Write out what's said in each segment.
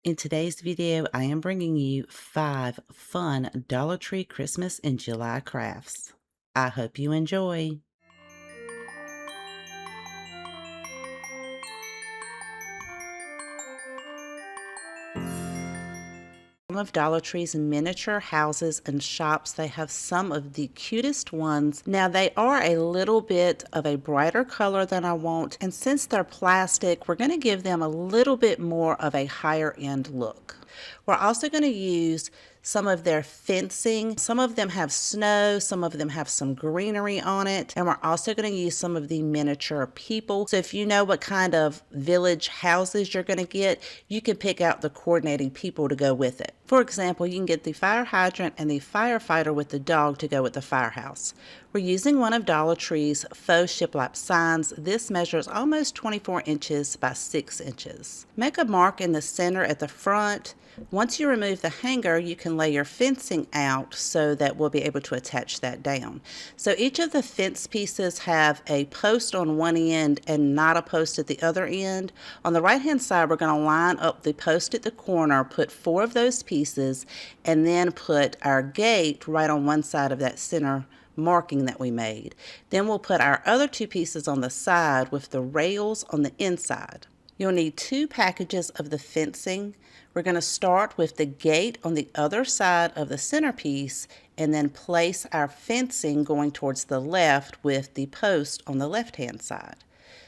In today's video, I am bringing you 5 fun Dollar Tree Christmas and July crafts. I hope you enjoy. Some of Dollar Tree's miniature houses and shops, they have some of the cutest ones. Now, they are a little bit of a brighter color than I want, and since they're plastic, we're going to give them a little bit more of a higher end look. We're also going to use some of their fencing. Some of them have snow, some of them have some greenery on it, and we're also going to use some of the miniature people. So if you know what kind of village houses you're going to get, you can pick out the coordinating people to go with it. For example, you can get the fire hydrant and the firefighter with the dog to go with the firehouse. We're using one of Dollar Tree's faux shiplap signs. This measures almost 24 inches by 6 inches. Make a mark in the center at the front. Once you remove the hanger, you can lay your fencing out so that we'll be able to attach that down. So each of the fence pieces have a post on one end and not a post at the other end. On the right hand side, we're going to line up the post at the corner, put 4 of those pieces, and then put our gate right on one side of that center marking that we made. Then we'll put our other 2 pieces on the side with the rails on the inside. You'll need 2 packages of the fencing. We're going to start with the gate on the other side of the centerpiece and then place our fencing going towards the left with the post on the left hand side.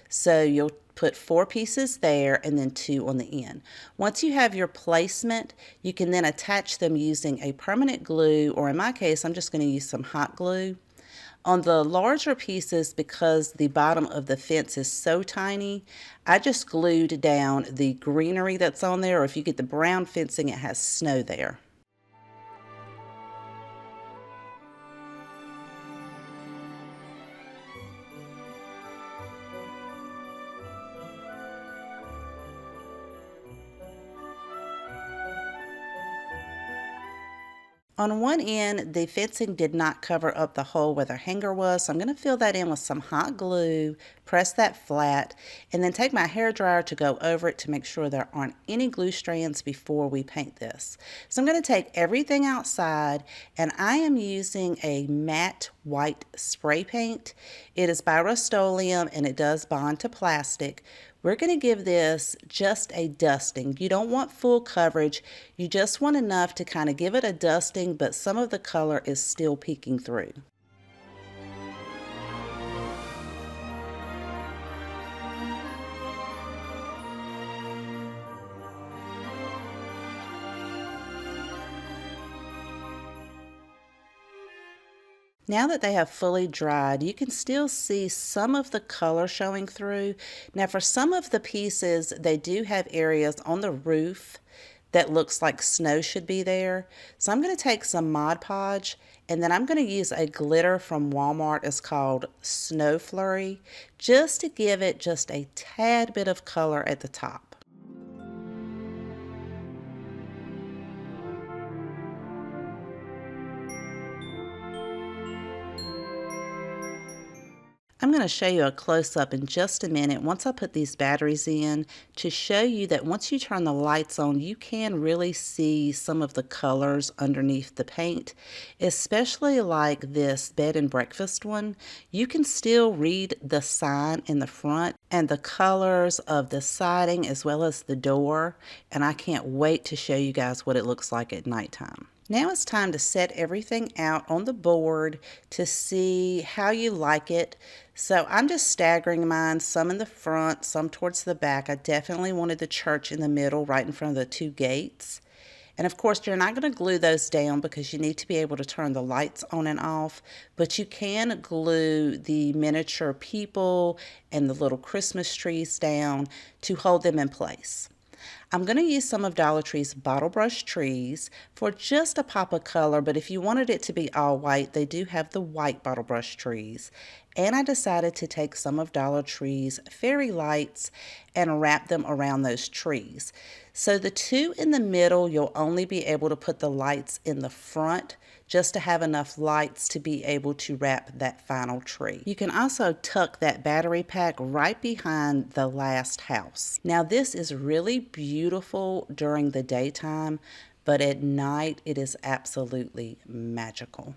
So you'll put 4 pieces there and then 2 on the end. Once you have your placement, you can then attach them using a permanent glue, or in my case, I'm just going to use some hot glue. On the larger pieces, because the bottom of the fence is so tiny, I just glued down the greenery that's on there, or if you get the brown fencing, it has snow there. On one end, the fencing did not cover up the hole where the hanger was, so I'm going to fill that in with some hot glue, press that flat, and then take my hairdryer to go over it to make sure there aren't any glue strands before we paint this. So I'm going to take everything outside, and I am using a matte white spray paint. It is by Rust-Oleum, and it does bond to plastic. We're going to give this just a dusting. You don't want full coverage. You just want enough to kind of give it a dusting, but some of the color is still peeking through. Now that they have fully dried, you can still see some of the color showing through. Now for some of the pieces, they do have areas on the roof that looks like snow should be there. So I'm going to take some Mod Podge, and then I'm going to use a glitter from Walmart. It's called Snow Flurry, just to give it just a tad bit of color at the top. I'm going to show you a close-up in just a minute once I put these batteries in to show you that once you turn the lights on, you can really see some of the colors underneath the paint, especially like this bed and breakfast one. You can still read the sign in the front and the colors of the siding as well as the door, and I can't wait to show you guys what it looks like at nighttime. Now it's time to set everything out on the board to see how you like it. So I'm just staggering mine, some in the front, some towards the back. I definitely wanted the church in the middle, right in front of the 2 gates. And of course, you're not going to glue those down because you need to be able to turn the lights on and off, but you can glue the miniature people and the little Christmas trees down to hold them in place. I'm going to use some of Dollar Tree's bottle brush trees for just a pop of color, but if you wanted it to be all white, they do have the white bottle brush trees. And I decided to take some of Dollar Tree's fairy lights and wrap them around those trees. So the two in the middle, you'll only be able to put the lights in the front just to have enough lights to be able to wrap that final tree. You can also tuck that battery pack right behind the last house. Now this is really beautiful during the daytime, but at night it is absolutely magical.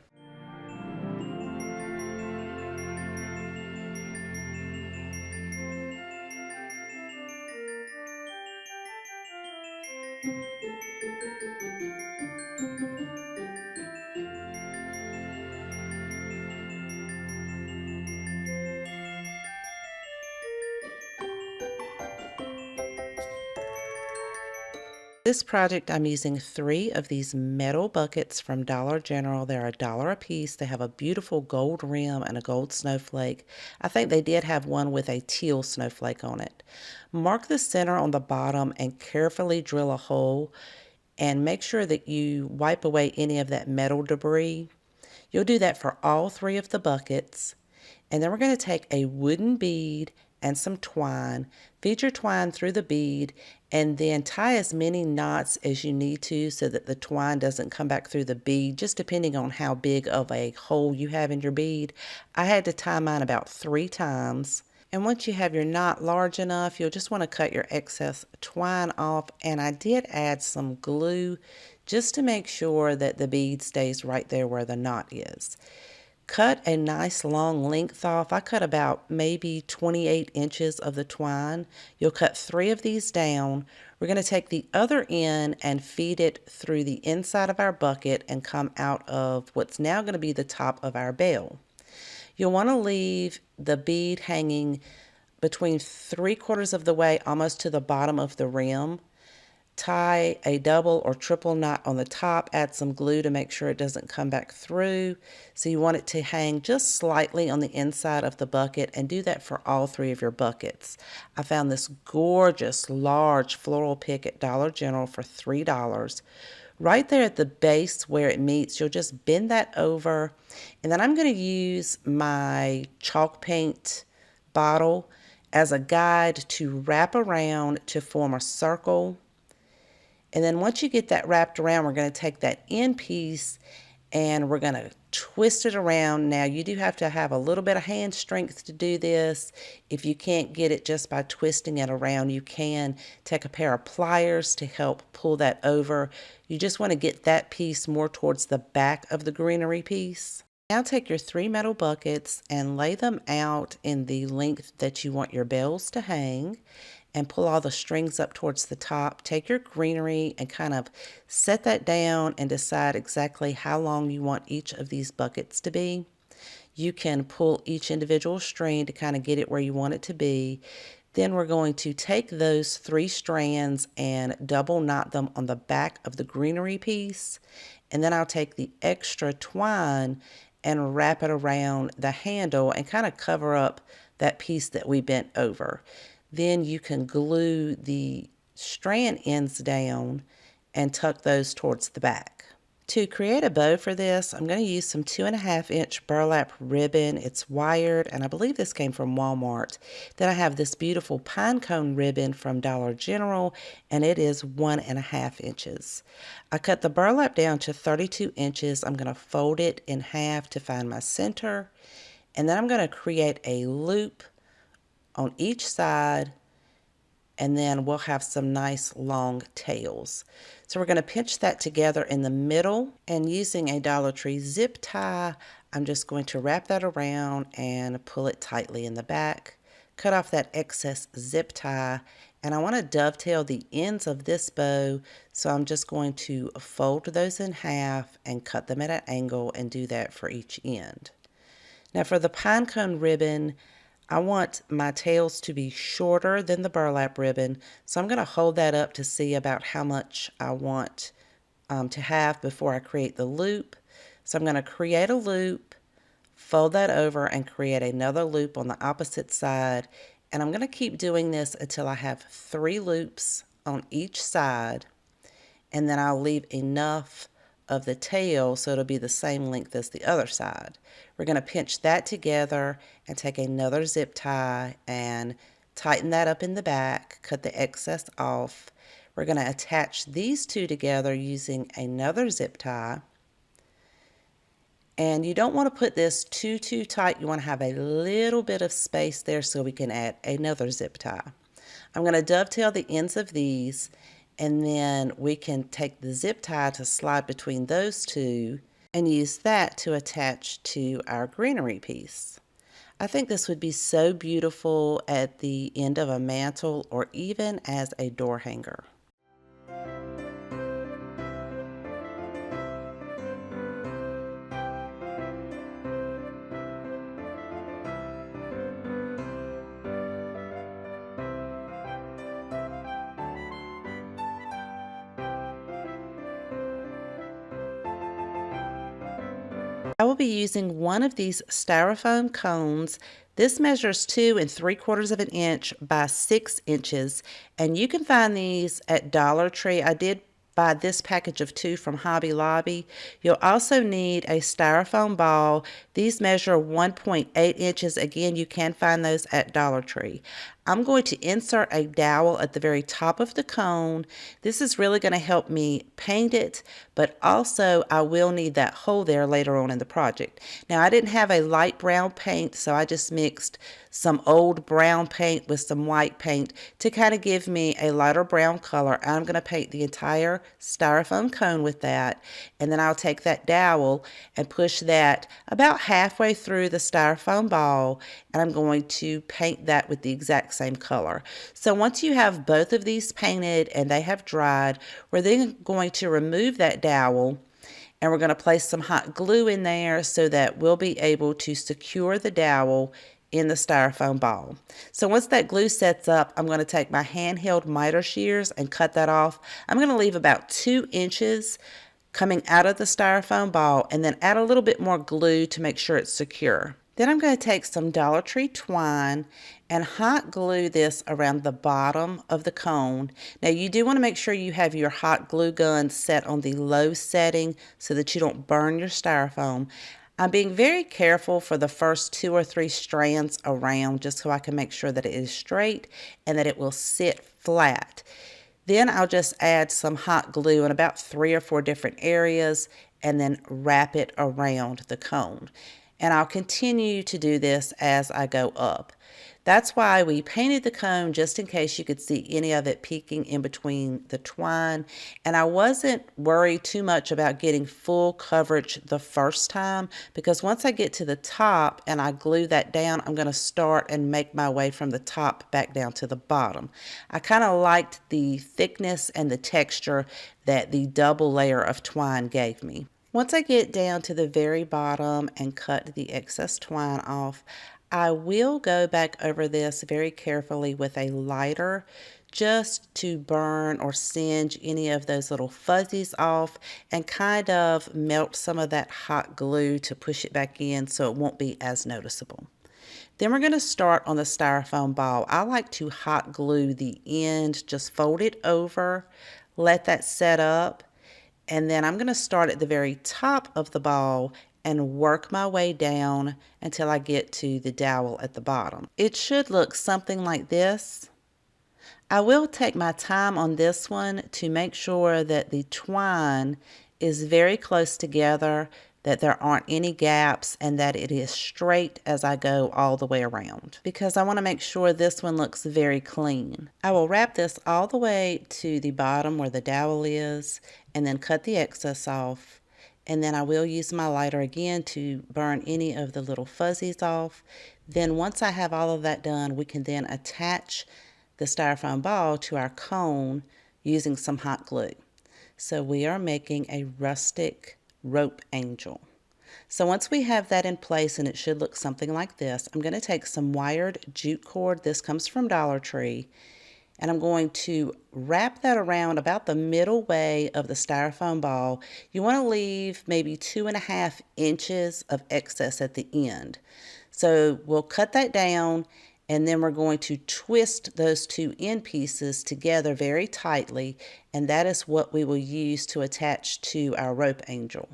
This project, I'm using 3 of these metal buckets from Dollar General. They're $1 a piece. They have a beautiful gold rim and a gold snowflake. I think they did have one with a teal snowflake on it. Mark the center on the bottom and carefully drill a hole, and make sure that you wipe away any of that metal debris. You'll do that for all 3 of the buckets. And then we're going to take a wooden bead and some twine, feed your twine through the bead, and then tie as many knots as you need to so that the twine doesn't come back through the bead, just depending on how big of a hole you have in your bead. I had to tie mine about 3 times. And once you have your knot large enough, you'll just want to cut your excess twine off. And I did add some glue just to make sure that the bead stays right there where the knot is. Cut a nice long length off. I cut about maybe 28 inches of the twine. You'll cut 3 of these down. We're going to take the other end and feed it through the inside of our bucket and come out of what's now going to be the top of our bell. You'll want to leave the bead hanging between 3/4 of the way almost to the bottom of the rim. Tie a double or triple knot on the top, add some glue to make sure it doesn't come back through. So you want it to hang just slightly on the inside of the bucket, and do that for all 3 of your buckets. I found this gorgeous large floral pick at Dollar General for $3. Right there at the base where it meets, you'll just bend that over, and then I'm going to use my chalk paint bottle as a guide to wrap around to form a circle. And then once you get that wrapped around, we're going to take that end piece and we're going to twist it around. Now, you do have to have a little bit of hand strength to do this. If you can't get it just by twisting it around, you can take a pair of pliers to help pull that over. You just want to get that piece more towards the back of the greenery piece. Now take your 3 metal buckets and lay them out in the length that you want your bells to hang, and pull all the strings up towards the top. Take your greenery and kind of set that down and decide exactly how long you want each of these buckets to be. You can pull each individual string to kind of get it where you want it to be. Then we're going to take those 3 strands and double knot them on the back of the greenery piece. And then I'll take the extra twine and wrap it around the handle and kind of cover up that piece that we bent over. Then you can glue the strand ends down and tuck those towards the back. To create a bow for this, I'm going to use some 2.5-inch burlap ribbon. It's wired, and I believe this came from Walmart. Then I have this beautiful pine cone ribbon from Dollar General, and it is 1.5 inches. I cut the burlap down to 32 inches. I'm going to fold it in half to find my center, and then I'm going to create a loop on each side, and then we'll have some nice long tails. So we're going to pinch that together in the middle, and using a Dollar Tree zip tie, I'm just going to wrap that around and pull it tightly in the back. Cut off that excess zip tie, and I want to dovetail the ends of this bow, so I'm just going to fold those in half and cut them at an angle, and do that for each end. Now for the pine cone ribbon, I want my tails to be shorter than the burlap ribbon, so I'm going to hold that up to see about how much I want to have before I create the loop. So I'm going to create a loop, fold that over, and create another loop on the opposite side. And I'm going to keep doing this until I have 3 loops on each side, and then I'll leave enough of the tail so it'll be the same length as the other side. We're going to pinch that together and take another zip tie and tighten that up in the back, cut the excess off. We're going to attach these two together using another zip tie. And you don't want to put this too tight. You want to have a little bit of space there so we can add another zip tie. I'm going to dovetail the ends of these, and then we can take the zip tie to slide between those two and use that to attach to our greenery piece. I think this would be so beautiful at the end of a mantle or even as a door hanger. I will be using one of these styrofoam cones. This measures 2 3/4 of an inch by 6 inches, and you can find these at Dollar Tree. I did buy this package of 2 from Hobby Lobby. You'll also need a styrofoam ball. These measure 1.8 inches. Again, you can find those at Dollar Tree. I'm going to insert a dowel at the very top of the cone. This is really going to help me paint it, but also I will need that hole there later on in the project. Now, I didn't have a light brown paint, so I just mixed some old brown paint with some white paint to kind of give me a lighter brown color. I'm going to paint the entire styrofoam cone with that, and then I'll take that dowel and push that about halfway through the styrofoam ball, and I'm going to paint that with the exact same color. So once you have both of these painted and they have dried, we're then going to remove that dowel, and we're going to place some hot glue in there so that we'll be able to secure the dowel in the styrofoam ball. So once that glue sets up, I'm going to take my handheld miter shears and cut that off. I'm going to leave about 2 inches coming out of the styrofoam ball and then add a little bit more glue to make sure it's secure. Then I'm going to take some Dollar Tree twine and hot glue this around the bottom of the cone. Now you do want to make sure you have your hot glue gun set on the low setting so that you don't burn your styrofoam. I'm being very careful for the first 2 or 3 strands around just so I can make sure that it is straight and that it will sit flat. Then I'll just add some hot glue in about 3 or 4 different areas and then wrap it around the cone. And I'll continue to do this as I go up. That's why we painted the cone, just in case you could see any of it peeking in between the twine. And I wasn't worried too much about getting full coverage the first time, because once I get to the top and I glue that down, I'm going to start and make my way from the top back down to the bottom. I kind of liked the thickness and the texture that the double layer of twine gave me. Once I get down to the very bottom and cut the excess twine off, I will go back over this very carefully with a lighter just to burn or singe any of those little fuzzies off and kind of melt some of that hot glue to push it back in so it won't be as noticeable. Then we're going to start on the styrofoam ball. I like to hot glue the end, just fold it over, let that set up, and then I'm going to start at the very top of the ball and work my way down until I get to the dowel at the bottom. It should look something like this. I will take my time on this one to make sure that the twine is very close together, that there aren't any gaps, and that it is straight as I go all the way around, because I want to make sure this one looks very clean. I will wrap this all the way to the bottom where the dowel is and then cut the excess off. And then I will use my lighter again to burn any of the little fuzzies off. Then once I have all of that done, we can then attach the styrofoam ball to our cone using some hot glue. So we are making a rustic rope angel. So once we have that in place, and it should look something like this, I'm going to take some wired jute cord. This comes from Dollar Tree. And I'm going to wrap that around about the middle way of the styrofoam ball. You want to leave maybe 2.5 inches of excess at the end. So we'll cut that down, and then we're going to twist those 2 end pieces together very tightly, and that is what we will use to attach to our rope angel.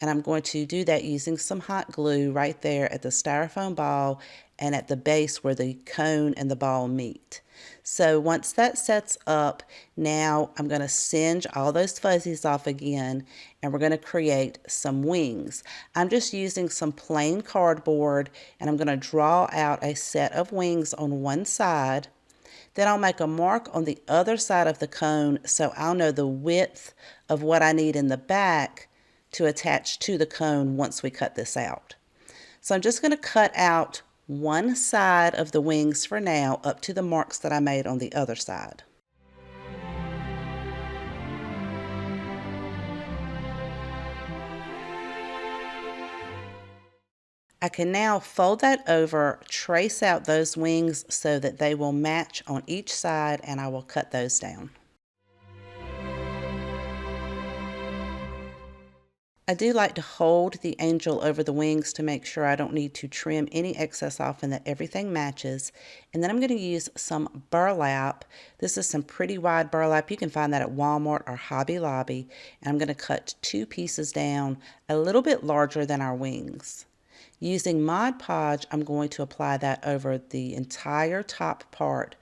And I'm going to do that using some hot glue right there at the styrofoam ball and at the base where the cone and the ball meet. So once that sets up, now I'm going to singe all those fuzzies off again, and we're going to create some wings. I'm just using some plain cardboard, and I'm going to draw out a set of wings on one side. Then I'll make a mark on the other side of the cone so I'll know the width of what I need in the back to attach to the cone once we cut this out. So I'm just going to cut out one side of the wings for now up to the marks that I made on the other side. I can now fold that over, trace out those wings so that they will match on each side, and I will cut those down. I do like to hold the angel over the wings to make sure I don't need to trim any excess off and that everything matches. And then I'm going to use some burlap. This is some pretty wide burlap. You can find that at Walmart or Hobby Lobby. And I'm going to cut 2 pieces down a little bit larger than our wings. Using Mod Podge, I'm going to apply that over the entire top part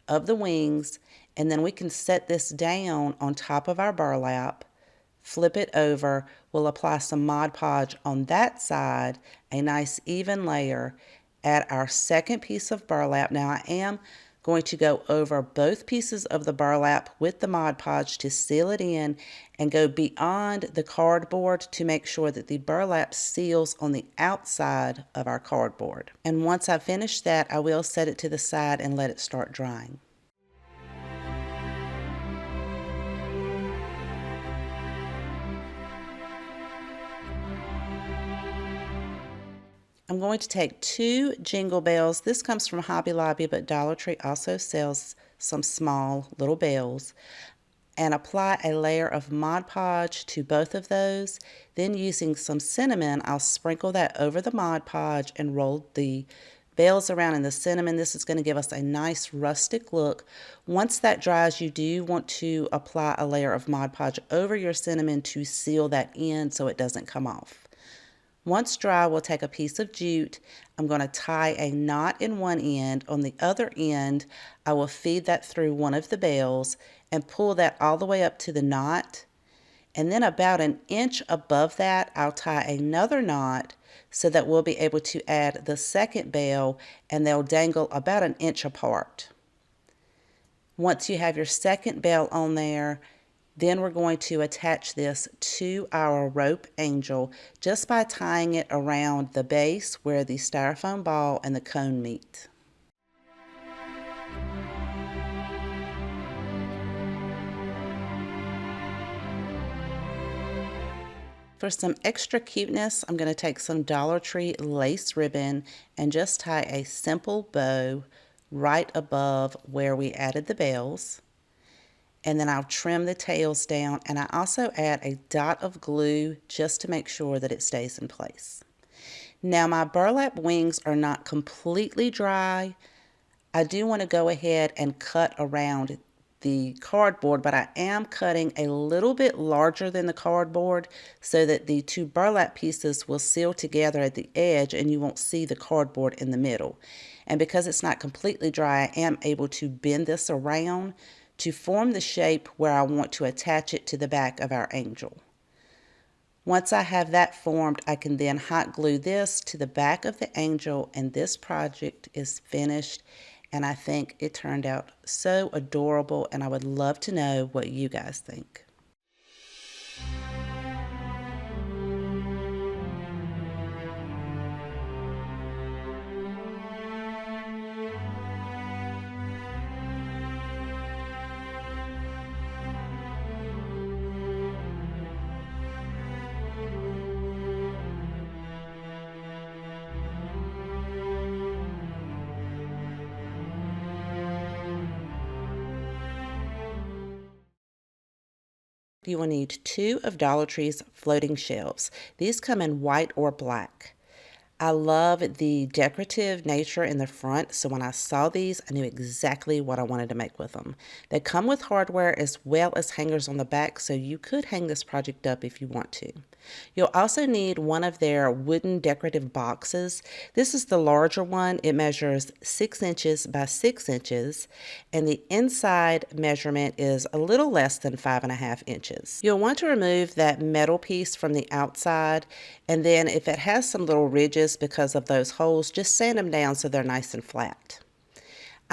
of the wings, and then we can set this down on top of our burlap, flip it over, we'll apply some Mod Podge on that side, a nice even layer, add our second piece of burlap. Now I am going to go over both pieces of the burlap with the Mod Podge to seal it in and go beyond the cardboard to make sure that the burlap seals on the outside of our cardboard. And once I finish that, I will set it to the side and let it start drying. I'm going to take 2 jingle bells. This comes from Hobby Lobby, but Dollar Tree also sells some small little bells. And apply a layer of Mod Podge to both of those. Then using some cinnamon, I'll sprinkle that over the Mod Podge and roll the bells around in the cinnamon. This is going to give us a nice rustic look. Once that dries, you do want to apply a layer of Mod Podge over your cinnamon to seal that in so it doesn't come off. Once dry, we'll take a piece of jute. I'm going to tie a knot in one end. On the other end, I will feed that through one of the bells and pull that all the way up to the knot. And then about an inch above that, I'll tie another knot so that we'll be able to add the second bell, and they'll dangle about an inch apart. Once you have your second bell on there, then we're going to attach this to our rope angel just by tying it around the base where the styrofoam ball and the cone meet. For some extra cuteness, I'm going to take some Dollar Tree lace ribbon and just tie a simple bow right above where we added the bells. And then I'll trim the tails down, and I also add a dot of glue just to make sure that it stays in place. Now my burlap wings are not completely dry. I do want to go ahead and cut around the cardboard, but I am cutting a little bit larger than the cardboard so that the 2 burlap pieces will seal together at the edge and you won't see the cardboard in the middle. And because it's not completely dry, I am able to bend this around to form the shape where I want to attach it to the back of our angel. Once I have that formed, I can then hot glue this to the back of the angel, and this project is finished, and I think it turned out so adorable, and I would love to know what you guys think. You will need 2 of Dollar Tree's floating shelves. These come in white or black. I love the decorative nature in the front, so when I saw these, I knew exactly what I wanted to make with them. They come with hardware as well as hangers on the back, so you could hang this project up if you want to. You'll also need one of their wooden decorative boxes. This is the larger one. It measures 6 inches by 6 inches, and the inside measurement is a little less than 5.5 inches. You'll want to remove that metal piece from the outside, and then if it has some little ridges because of those holes, just sand them down so they're nice and flat.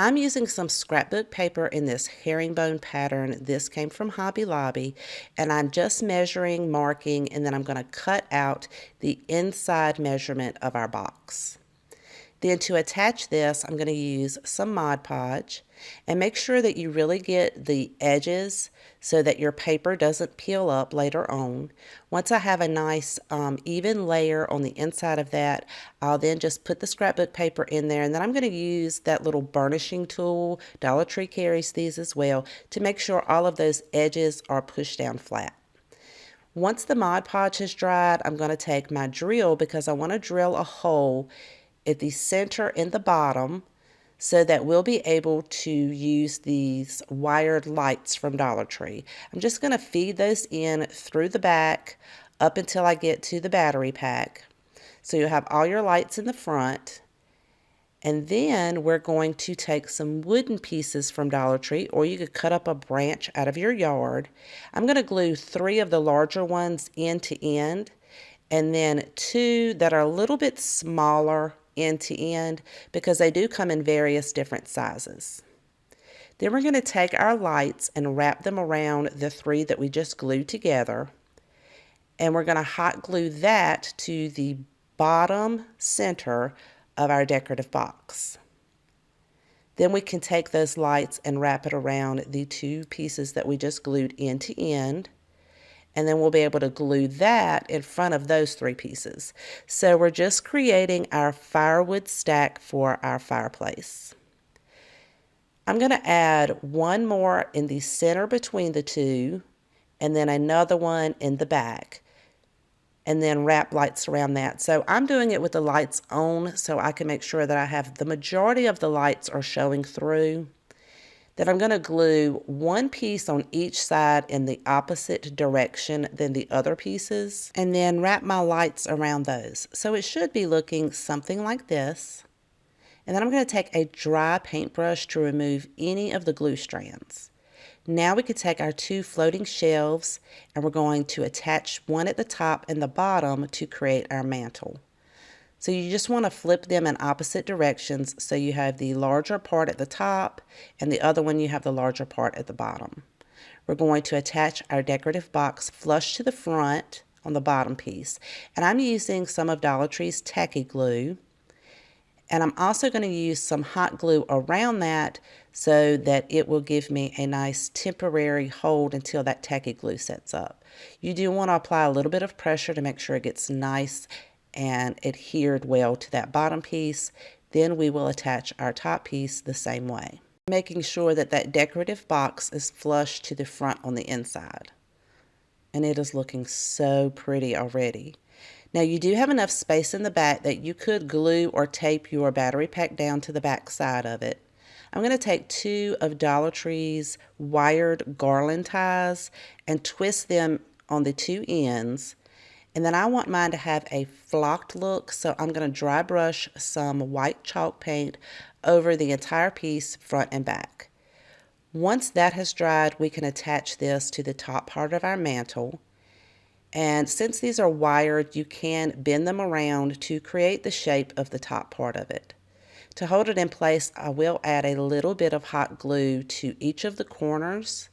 I'm using some scrapbook paper in this herringbone pattern. This came from Hobby Lobby, and I'm just measuring, marking, and then I'm going to cut out the inside measurement of our box. Then to attach this, I'm going to use some Mod Podge, and make sure that you really get the edges so that your paper doesn't peel up later on. Once I have a nice even layer on the inside of that, I'll then just put the scrapbook paper in there, and then I'm going to use that little burnishing tool. Dollar Tree carries these as well, to make sure all of those edges are pushed down flat. Once the Mod Podge has dried, I'm going to take my drill, because I want to drill a hole at the center and the bottom so that we'll be able to use these wired lights from Dollar Tree. I'm just going to feed those in through the back up until I get to the battery pack. So you'll have all your lights in the front. And then we're going to take some wooden pieces from Dollar Tree, or you could cut up a branch out of your yard. I'm going to glue 3 of the larger ones end to end, and then 2 that are a little bit smaller end to end, because they do come in various different sizes. Then we're going to take our lights and wrap them around the 3 that we just glued together, and we're going to hot glue that to the bottom center of our decorative box. Then we can take those lights and wrap it around the 2 pieces that we just glued end to end, and then we'll be able to glue that in front of those 3 pieces. So we're just creating our firewood stack for our fireplace. I'm going to add one more in the center between the 2, and then another one in the back, and then wrap lights around that. So I'm doing it with the lights on so I can make sure that I have the majority of the lights are showing through. Then I'm going to glue one piece on each side in the opposite direction than the other pieces, and then wrap my lights around those. So it should be looking something like this. And then I'm going to take a dry paintbrush to remove any of the glue strands. Now we can take our 2 floating shelves, and we're going to attach one at the top and the bottom to create our mantle. So you just want to flip them in opposite directions, so you have the larger part at the top and the other one you have the larger part at the bottom. We're going to attach our decorative box flush to the front on the bottom piece, and I'm using some of Dollar Tree's tacky glue, and I'm also going to use some hot glue around that so that it will give me a nice temporary hold until that tacky glue sets up. You do want to apply a little bit of pressure to make sure it gets nice and adhered well to that bottom piece. Then we will attach our top piece the same way, making sure that that decorative box is flush to the front on the inside. And it is looking so pretty already. Now you do have enough space in the back that you could glue or tape your battery pack down to the back side of it. I'm going to take 2 of Dollar Tree's wired garland ties and twist them on the 2 ends. And then I want mine to have a flocked look, so I'm going to dry brush some white chalk paint over the entire piece, front and back. Once that has dried, we can attach this to the top part of our mantle. And since these are wired, you can bend them around to create the shape of the top part of it. To hold it in place, I will add a little bit of hot glue to each of the corners.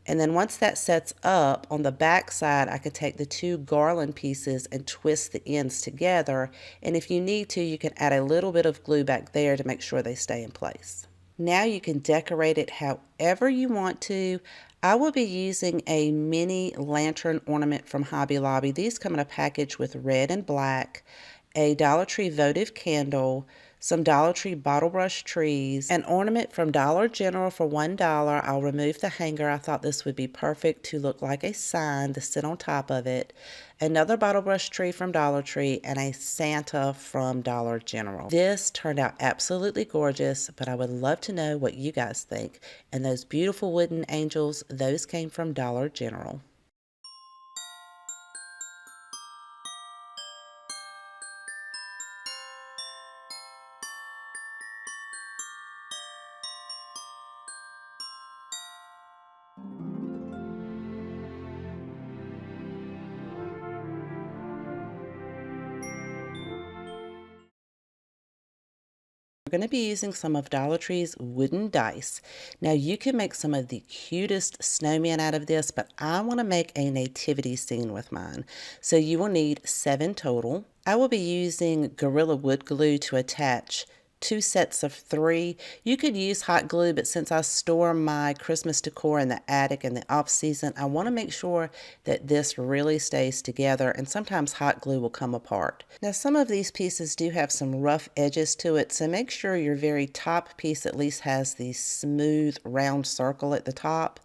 And then once that sets up, on the back side, I could take the 2 garland pieces and twist the ends together. And if you need to, you can add a little bit of glue back there to make sure they stay in place. Now you can decorate it however you want to. I will be using a mini lantern ornament from Hobby Lobby. These come in a package with red and black, a Dollar Tree votive candle, some Dollar Tree bottle brush trees, an ornament from Dollar General for $1. I'll remove the hanger. I thought this would be perfect to look like a sign to sit on top of it. Another bottle brush tree from Dollar Tree, and a Santa from Dollar General. This turned out absolutely gorgeous, but I would love to know what you guys think. And those beautiful wooden angels, those came from Dollar General. going to be using some of Dollar Tree's wooden dice. Now you can make some of the cutest snowmen out of this, but I want to make a nativity scene with mine. So you will need 7 total. I will be using Gorilla Wood Glue to attach 2 sets of 3. You could use hot glue, but since I store my Christmas decor in the attic in the off season, I want to make sure that this really stays together, and sometimes hot glue will come apart. Now some of these pieces do have some rough edges to it, so make sure your very top piece at least has the smooth round circle at the top.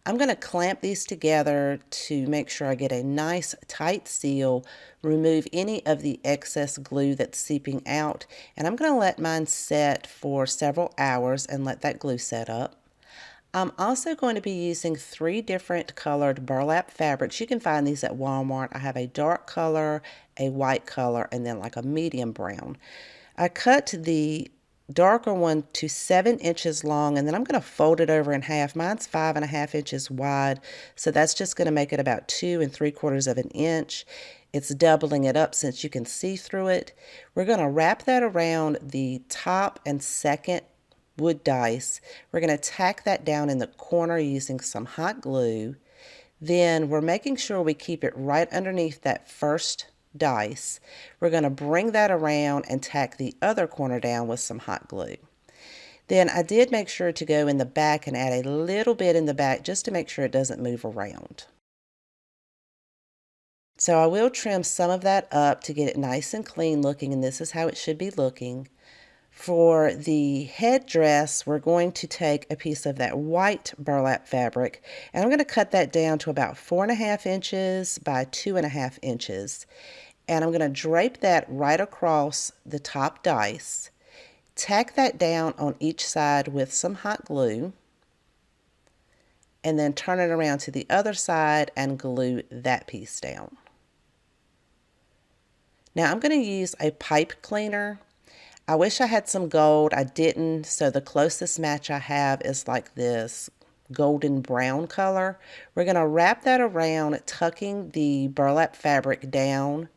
I'm going to clamp these together to make sure I get a nice tight seal, remove any of the excess glue that's seeping out, and I'm going to let mine set for several hours and let that glue set up. I'm also going to be using 3 different colored burlap fabrics. You can find these at Walmart. I have a dark color, a white color, and then like a medium brown. I cut the darker one to 7 inches long, and then I'm going to fold it over in half. Mine's 5.5 inches wide, so that's just going to make it about 2 3/4 of an inch. It's doubling it up since you can see through it. We're going to wrap that around the top and second wood dice. We're going to tack that down in the corner using some hot glue. Then we're making sure we keep it right underneath that first dice. We're going to bring that around and tack the other corner down with some hot glue. Then I did make sure to go in the back and add a little bit in the back just to make sure it doesn't move around. So I will trim some of that up to get it nice and clean looking, and this is how it should be looking. For the headdress, we're going to take a piece of that white burlap fabric, and I'm going to cut that down to about 4.5 inches by 2.5 inches. And I'm going to drape that right across the top dice, tack that down on each side with some hot glue, and then turn it around to the other side and glue that piece down. Now I'm going to use a pipe cleaner. I wish I had some gold. I didn't, so the closest match I have is like this golden brown color. We're going to wrap that around, tucking the burlap fabric down,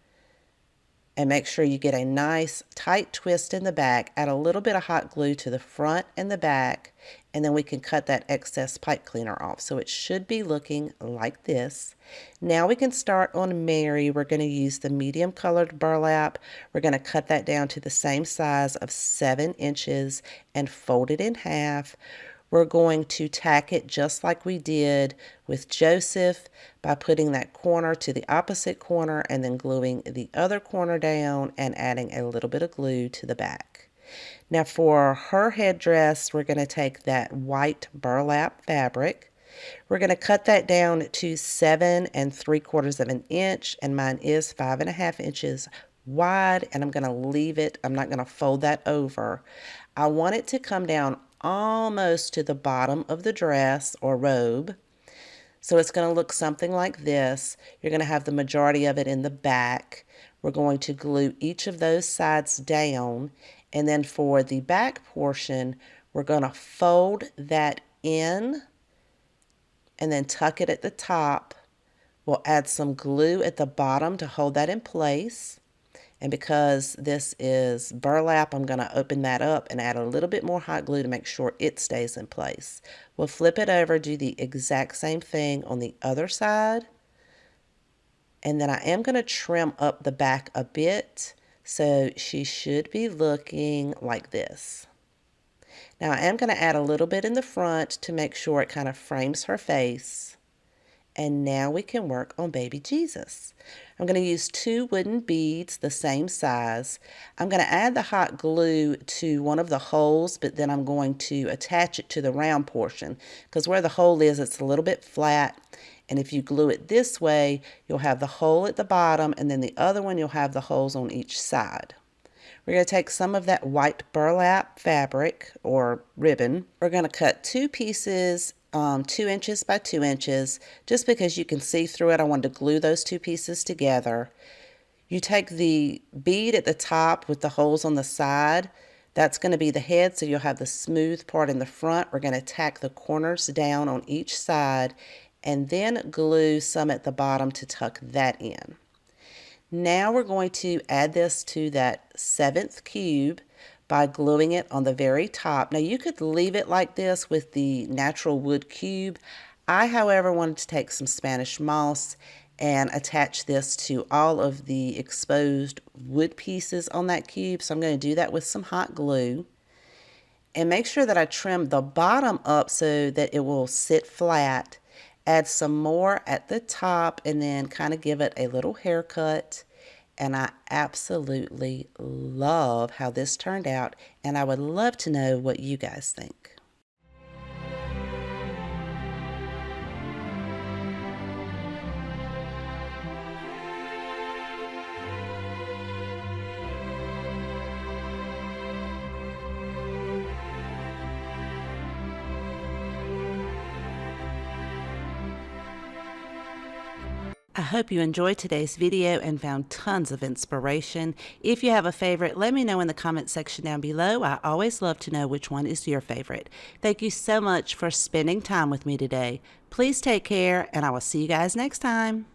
and make sure you get a nice tight twist in the back. Add a little bit of hot glue to the front and the back, and then we can cut that excess pipe cleaner off. So it should be looking like this. Now we can start on Mary. We're going to use the medium colored burlap. We're going to cut that down to the same size of 7 inches and fold it in half. We're going to tack it just like we did with Joseph by putting that corner to the opposite corner and then gluing the other corner down and adding a little bit of glue to the back. Now for her headdress, we're going to take that white burlap fabric. We're going to cut that down to 7 3/4 of an inch, and mine is 5.5 inches wide, and I'm going to leave it. I'm not going to fold that over. I want it to come down almost to the bottom of the dress or robe. So it's going to look something like this. You're going to have the majority of it in the back. We're going to glue each of those sides down, and then for the back portion, we're going to fold that in and then tuck it at the top. We'll add some glue at the bottom to hold that in place. And because this is burlap, I'm going to open that up and add a little bit more hot glue to make sure it stays in place. We'll flip it over, do the exact same thing on the other side. And then I am going to trim up the back a bit, so she should be looking like this. Now I am going to add a little bit in the front to make sure it kind of frames her face. And now we can work on baby Jesus. I'm going to use 2 wooden beads the same size. I'm going to add the hot glue to one of the holes, but then I'm going to attach it to the round portion because where the hole is, it's a little bit flat. And if you glue it this way, you'll have the hole at the bottom, and then the other one, you'll have the holes on each side. We're going to take some of that white burlap fabric or ribbon. We're going to cut 2 pieces 2 inches by 2 inches, just because you can see through it. I wanted to glue those 2 pieces together. You take the bead at the top with the holes on the side. That's going to be the head, so you'll have the smooth part in the front. We're going to tack the corners down on each side and then glue some at the bottom to tuck that in. Now we're going to add this to that 7th cube by gluing it on the very top. Now you could leave it like this with the natural wood cube. I, however, wanted to take some Spanish moss and attach this to all of the exposed wood pieces on that cube. So I'm going to do that with some hot glue. And make sure that I trim the bottom up so that it will sit flat. Add some more at the top and then kind of give it a little haircut. And I absolutely love how this turned out, and I would love to know what you guys think. I hope you enjoyed today's video and found tons of inspiration. If you have a favorite, let me know in the comment section down below. I always love to know which one is your favorite. Thank you so much for spending time with me today. Please take care, and I will see you guys next time.